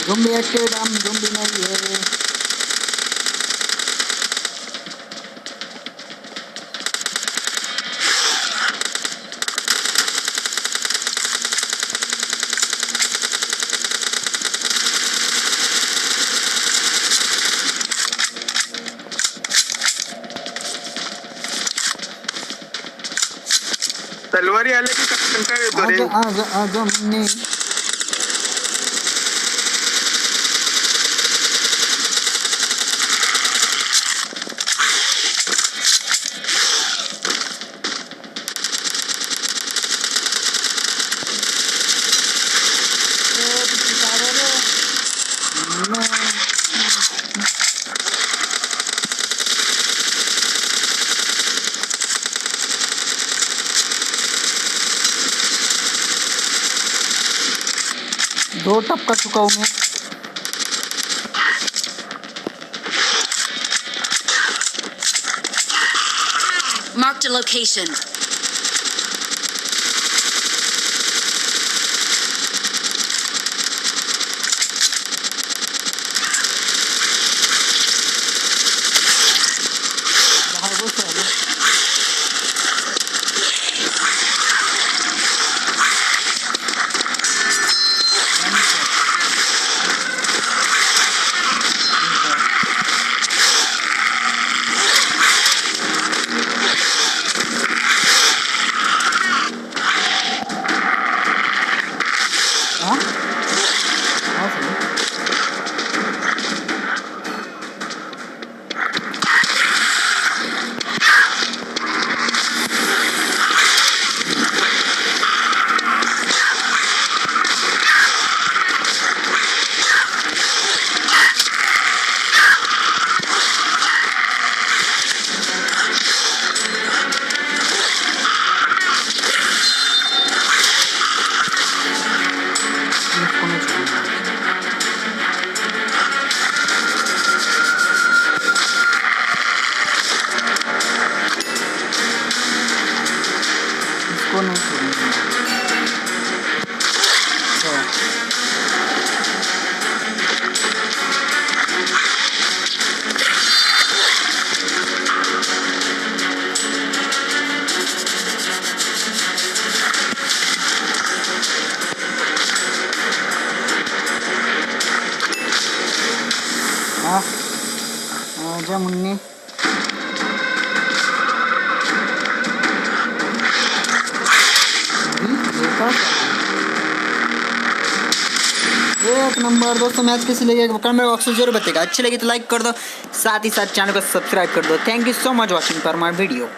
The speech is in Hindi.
ज़ॉम्बी एक्टिवेट, हम ज़ॉम्बी नहीं है। तलवारी आले की कंटा येतो रे. आज मुन्नी दो टप कर चुका हूँ मैं। Marked a location. आजा मुन्नी। एक नंबर। दोस्तों मैच कैसे लगे कमेंट बॉक्स में जरूर बताइएगा। अच्छी लगी तो लाइक कर दो, साथ ही साथ चैनल को सब्सक्राइब कर दो। Thank you so much watching for my video.